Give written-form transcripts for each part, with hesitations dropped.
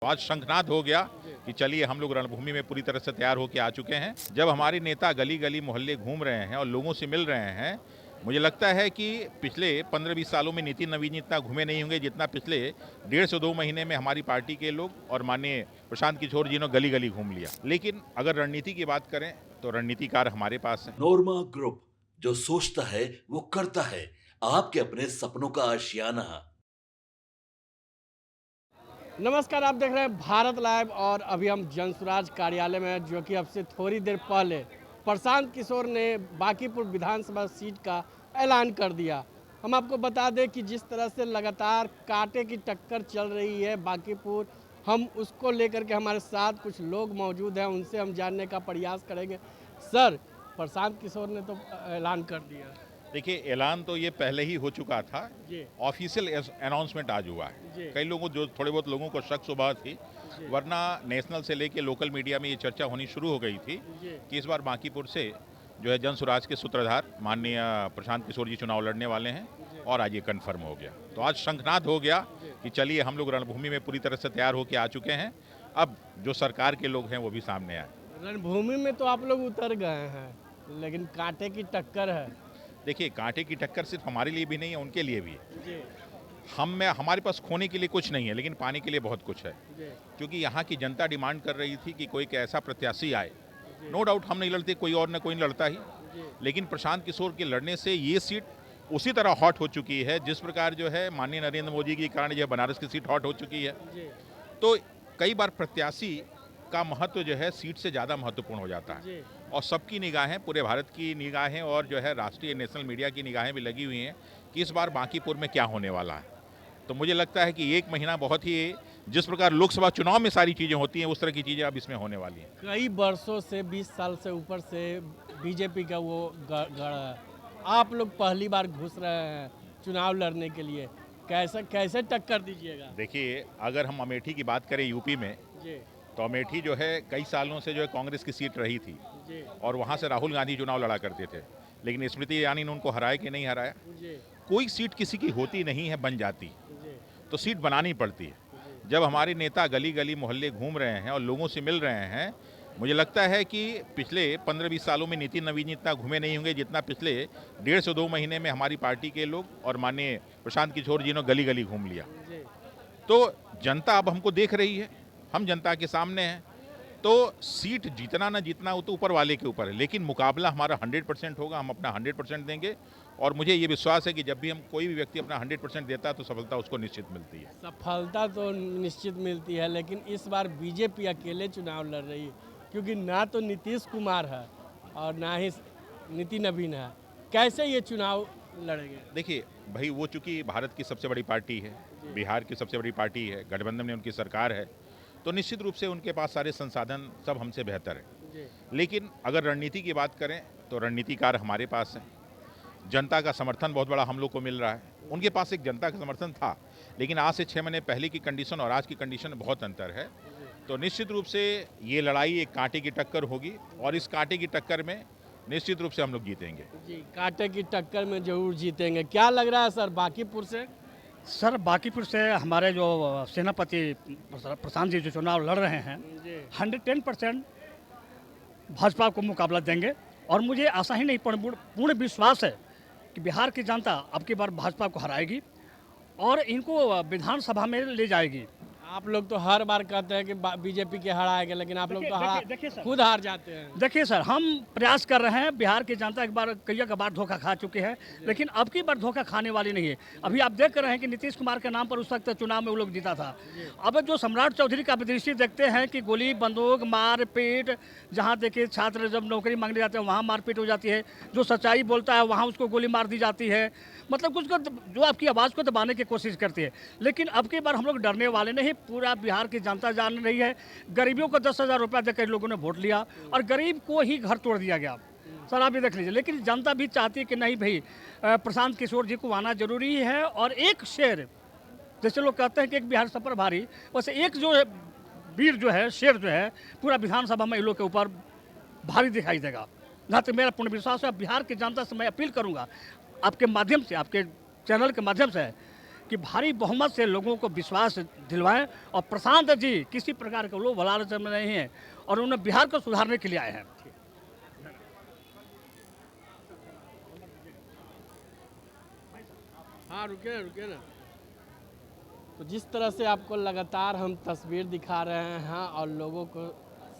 आज शंखनाद हो गया कि चलिए हम लोग रणभूमि में पूरी तरह से तैयार होकर आ चुके हैं। जब हमारे नेता गली गली मोहल्ले घूम रहे हैं और लोगों से मिल रहे हैं, मुझे लगता है कि पिछले 15-20 सालों में नितिन नवीन इतना घूमे नहीं होंगे जितना पिछले 1.5 से 2 महीने में हमारी पार्टी के लोग और माननीय प्रशांत किशोर जी ने गली गली घूम लिया। लेकिन अगर रणनीति की बात करें तो रणनीतिकार हमारे पास हैं। नोरमा ग्रुप, जो सोचता है वो करता है। आपके अपने सपनों का आशियाना। नमस्कार, आप देख रहे हैं भारत लाइव और अभी हम जनसुराज कार्यालय में हैं, जो कि अब से थोड़ी देर पहले प्रशांत किशोर ने बांकीपुर विधानसभा सीट का ऐलान कर दिया। हम आपको बता दें कि जिस तरह से लगातार कांटे की टक्कर चल रही है बांकीपुर, हम उसको लेकर के हमारे साथ कुछ लोग मौजूद हैं, उनसे हम जानने का प्रयास करेंगे। सर, प्रशांत किशोर ने तो ऐलान कर दिया। देखिए, ऐलान तो ये पहले ही हो चुका था। जी ऑफिशियल अनाउंसमेंट आज हुआ जी। है। कई लोगों जो थोड़े बहुत लोगों को शक सुबह थी, जी वरना नेशनल से लेके लोकल मीडिया में ये चर्चा होनी शुरू हो गई थी जी कि इस बार बांकीपुर से जो है जन स्वराज के सूत्रधार माननीय प्रशांत किशोर जी चुनाव लड़ने वाले हैं, और आज ये कन्फर्म हो गया। तो आज शंखनाद हो गया कि चलिए हम लोग रणभूमि में पूरी तरह से तैयार होकर आ चुके हैं। अब जो सरकार के लोग हैं वो भी सामने आए। रणभूमि में तो आप लोग उतर गए हैं, लेकिन कांटे की टक्कर है। देखिए, कांटे की टक्कर सिर्फ हमारे लिए भी नहीं है, उनके लिए भी है। जी हमारे पास खोने के लिए कुछ नहीं है, लेकिन पाने के लिए बहुत कुछ है। जी क्योंकि यहाँ की जनता डिमांड कर रही थी कि कोई एक ऐसा प्रत्याशी आए। जी नो डाउट हम नहीं लड़ते, कोई और न कोई नहीं लड़ता ही, जी लेकिन प्रशांत किशोर के लड़ने से ये सीट उसी तरह हॉट हो चुकी है जिस प्रकार जो है माननीय नरेंद्र मोदी के कारण जो है बनारस की सीट हॉट हो चुकी है। जी तो कई बार प्रत्याशी का महत्व जो है सीट से ज़्यादा महत्वपूर्ण हो जाता है। जी और सबकी निगाहें, पूरे भारत की निगाहें और जो है राष्ट्रीय नेशनल मीडिया की निगाहें भी लगी हुई हैं कि इस बार बांकीपुर में क्या होने वाला है। तो मुझे लगता है कि 1 महीना बहुत ही, जिस प्रकार लोकसभा चुनाव में सारी चीज़ें होती हैं उस तरह की चीज़ें अब इसमें होने वाली हैं। कई वर्षों से 20 साल से ऊपर से बीजेपी का वो गढ़ है। आप लोग पहली बार घुस रहे हैं चुनाव लड़ने के लिए, कैसे कैसे टक्कर दीजिएगा? देखिए, अगर हम अमेठी की बात करें यूपी में, जी तो अमेठी जो है कई सालों से जो है कांग्रेस की सीट रही थी, जी और वहाँ से राहुल गांधी चुनाव लड़ा करते थे। लेकिन स्मृति ईरानी ने उनको हराया कि नहीं हराया। जी कोई सीट किसी की होती नहीं है, बन जाती, जी तो सीट बनानी पड़ती है। जब हमारे नेता गली गली मोहल्ले घूम रहे हैं और लोगों से मिल रहे हैं, मुझे लगता है कि पिछले 15-20 सालों में नितिन नवीन इतना घूमे नहीं होंगे जितना पिछले 1.5 से 2 महीने में हमारी पार्टी के लोग और माननीय प्रशांत किशोर जी ने गली गली घूम लिया। जी तो जनता अब हमको देख रही है, हम जनता के सामने हैं। तो सीट जीतना ना जीतना वो तो ऊपर वाले के ऊपर है, लेकिन मुकाबला हमारा 100% होगा। हम अपना 100% देंगे, और मुझे ये विश्वास है कि जब भी हम कोई भी व्यक्ति अपना 100% देता है तो सफलता उसको निश्चित मिलती है। सफलता तो निश्चित मिलती है, लेकिन इस बार बीजेपी अकेले चुनाव लड़ रही है, क्योंकि ना तो नीतीश कुमार है और ना ही नितिन नवीन है। कैसे ये चुनाव लड़ेंगे? देखिए भाई, वो चूंकि भारत की सबसे बड़ी पार्टी है, बिहार की सबसे बड़ी पार्टी है, गठबंधन में उनकी सरकार है, तो निश्चित रूप से उनके पास सारे संसाधन सब हमसे बेहतर है। जी लेकिन अगर रणनीति की बात करें तो रणनीतिकार हमारे पास हैं। जनता का समर्थन बहुत बड़ा हम लोग को मिल रहा है। उनके पास एक जनता का समर्थन था, लेकिन आज से 6 महीने पहले की कंडीशन और आज की कंडीशन में बहुत अंतर है। तो निश्चित रूप से ये लड़ाई एक कांटे की टक्कर होगी, और इस कांटे की टक्कर में निश्चित रूप से हम लोग जीतेंगे। जी, कांटे की टक्कर में जरूर जीतेंगे। क्या लग रहा है सर बांकीपुर से? सर, बांकीपुर से हमारे जो सेनापति प्रशांत जी जो चुनाव लड़ रहे हैं, जी 110% भाजपा को मुकाबला देंगे। और मुझे आशा ही नहीं, पूर्ण विश्वास है कि बिहार की जनता अब की बार भाजपा को हराएगी और इनको विधानसभा में ले जाएगी। आप लोग तो हर बार कहते हैं कि बीजेपी के हराएंगे, लेकिन आप लोग तो देखिए सर, खुद हार जाते हैं। देखिए सर, हम प्रयास कर रहे हैं। बिहार की जनता एक बार कई बार धोखा खा चुकी है, लेकिन अब की बार धोखा खाने वाली नहीं है। अभी आप देख रहे हैं कि नीतीश कुमार के नाम पर उस वक्त चुनाव में वो लोग जीता था। अब जो सम्राट चौधरी का दृष्टि देखते हैं कि गोली बंदूक मारपीट, जहाँ देखिए छात्र जब नौकरी मांगने जाते हैं वहाँ मारपीट हो जाती है, जो सच्चाई बोलता है वहाँ उसको गोली मार दी जाती है। मतलब कुछ जो आपकी आवाज़ को दबाने की कोशिश करती है। लेकिन अब की बार हम लोग डरने वाले नहीं। पूरा बिहार की जनता जान रही है। गरीबियों को 10,000 रुपया देकर लोगों ने वोट लिया और गरीब को ही घर तोड़ दिया गया। सर, आप ये देख लीजिए। लेकिन जनता भी चाहती है कि नहीं भाई, प्रशांत किशोर जी को आना जरूरी है। और एक शेर, जैसे लोग कहते हैं कि एक बिहार सफर भारी, वैसे एक जो है वीर जो है, शेर जो है, पूरा विधानसभा में इन लोग के ऊपर भारी दिखाई देगा। जहाँ तक मेरा पूर्ण विश्वास है। बिहार की जनता से मैं अपील करूँगा आपके माध्यम से, आपके चैनल के माध्यम से, कि भारी बहुमत से लोगों को विश्वास दिलवाएं। और प्रशांत जी किसी प्रकार के लोग लालच में नहीं हैं और उन्हें बिहार को सुधारने के लिए आए हैं। हाँ रुके ना। तो जिस तरह से आपको लगातार हम तस्वीर दिखा रहे हैं और लोगों को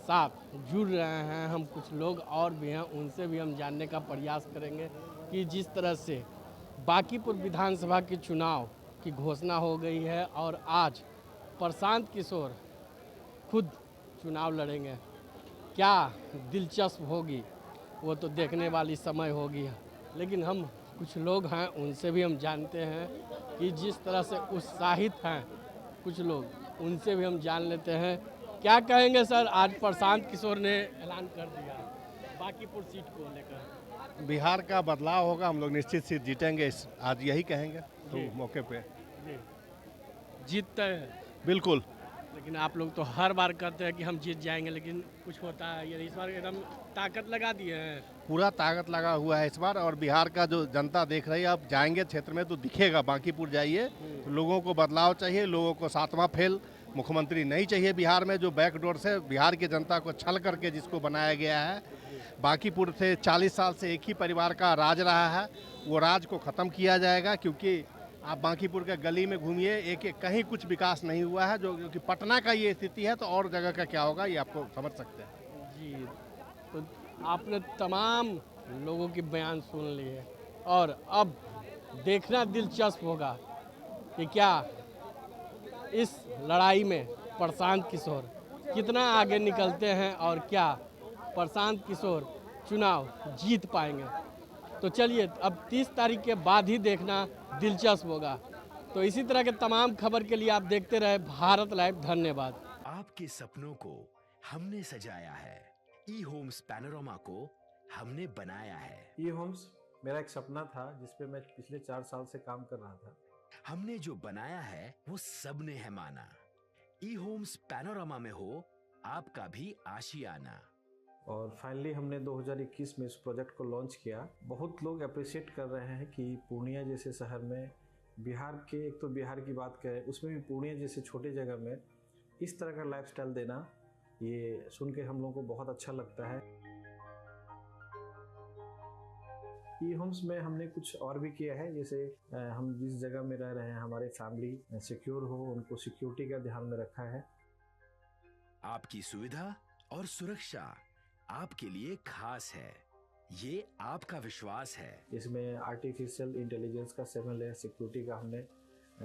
साथ जुड़ रहे हैं, हम कुछ लोग और भी हैं, उनसे भी हम जानने का प्रयास करेंगे कि जिस तरह से बांकीपुर विधानसभा के चुनाव की घोषणा हो गई है और आज प्रशांत किशोर खुद चुनाव लड़ेंगे, क्या दिलचस्प होगी वो तो देखने वाली समय होगी। लेकिन हम कुछ लोग हैं, उनसे भी हम जानते हैं कि जिस तरह से उत्साहित हैं कुछ लोग, उनसे भी हम जान लेते हैं। क्या कहेंगे सर, आज प्रशांत किशोर ने ऐलान कर दिया बांकीपुर सीट को लेकर? बिहार का बदलाव होगा, हम लोग निश्चित सीट जीतेंगे, आज यही कहेंगे तो मौके पे। जी जीतते हैं बिल्कुल। लेकिन आप लोग तो हर बार कहते हैं कि हम जीत जाएंगे, लेकिन कुछ होता है ये इस बार एकदम ताकत लगा दिए हैं। पूरा ताकत लगा हुआ है इस बार, और बिहार का जो जनता देख रही है, आप जाएंगे क्षेत्र में तो दिखेगा। बांकीपुर जाइए तो लोगों को बदलाव चाहिए, लोगों को सातवां फेल मुख्यमंत्री नहीं चाहिए बिहार में, जो बैकडोर से बिहार की जनता को छल करके जिसको बनाया गया है। बांकीपुर से 40 साल से एक ही परिवार का राज रहा है, वो राज को ख़त्म किया जाएगा। क्योंकि आप बांकीपुर के गली में घूमिए, एक एक कहीं कुछ विकास नहीं हुआ है। जो कि पटना का ये स्थिति है तो और जगह का क्या होगा, ये आपको समझ सकते हैं। जी तो आपने तमाम लोगों की बयान सुन लिए और अब देखना दिलचस्प होगा कि क्या इस लड़ाई में प्रशांत किशोर कितना आगे निकलते हैं और क्या प्रशांत किशोर चुनाव जीत पाएंगे। तो चलिए अब 30 तारीख के बाद ही देखना दिलचस्प होगा। तो इसी तरह के तमाम खबर के लिए आप देखते रहे भारत लाइव। धन्यवाद। आपके सपनों को हमने सजाया है, ई होम्स पैनोरमा को हमने बनाया है। ई होम्स मेरा एक सपना था जिस पे मैं पिछले 4 साल से काम कर रहा था। हमने जो बनाया है वो सबने है माना। ई होम्स पैनोरमा में हो आपका भी आशियाना। और फाइनली हमने 2021 में इस प्रोजेक्ट को लॉन्च किया। बहुत लोग अप्रिशिएट कर रहे हैं कि पूर्णिया जैसे शहर में, बिहार के, एक तो बिहार की बात करें उसमें भी पूर्णिया जैसे छोटे जगह में इस तरह का लाइफस्टाइल देना, ये सुन के हम लोगों को बहुत अच्छा लगता है। ई होम्स में हमने कुछ और भी किया है, जैसे हम जिस जगह में रह रहे हैं हमारे फैमिली सिक्योर हो, उनको सिक्योरिटी का ध्यान में रखा है। आपकी सुविधा और सुरक्षा आपके लिए खास है, ये आपका विश्वास है। इसमें आर्टिफिशियल इंटेलिजेंस का 7 लेयर सिक्योरिटी का हमने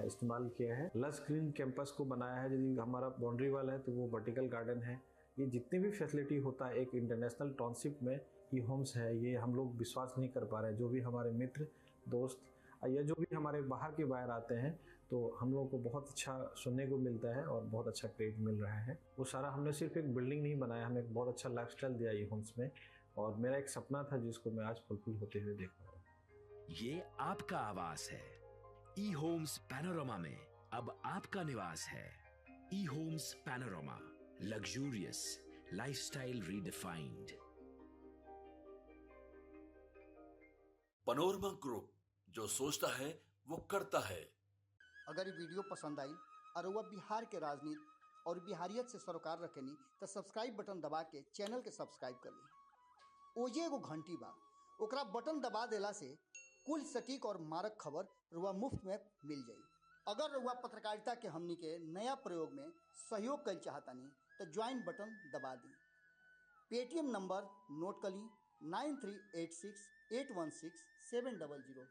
इस्तेमाल किया है। लस ग्रीन कैंपस को बनाया है। यदि हमारा बाउंड्री वाल है तो वो वर्टिकल गार्डन है। ये जितनी भी फैसिलिटी होता है एक इंटरनेशनल टाउनशिप में ई होम्स है, ये हम लोग विश्वास नहीं कर पा रहे हैं। जो भी हमारे मित्र दोस्त या जो भी हमारे बाहर के बाहर आते हैं तो हम लोगों को बहुत अच्छा सुनने को मिलता है और बहुत अच्छा क्रेडिट मिल रहा है। वो सारा हमने सिर्फ एक बिल्डिंग नहीं बनाया, हमें एक बहुत अच्छा लाइफस्टाइल दिया ई होम्स में, और मेरा एक सपना था जिसको मैं आज फुलफिल होते हुए देख रहा हूँ। ये आपका आवास है। ई होम्स पैनोरमा में अब आपका निवास है। E Homes Panorama, luxurious lifestyle redefined. Panorama Group, जो सोचता है वो करता है। अगर ये वीडियो पसंद आई और वह बिहार के राजनीति और बिहारियत से सरोकार रखेनी तो सब्सक्राइब बटन दबा के चैनल के सब्सक्राइब कर ली। ओजे एगो घंटी बा, ओकरा बटन दबा देला से कुल सटीक और मारक खबर रुआ मुफ्त में मिल जाई। अगर रुआ पत्रकारिता के हमनी के नया प्रयोग में सहयोग कर चाहतानी तो ज्वाइन बटन दबा दी। पेटीएम नंबर नोट कर ली 9386816700।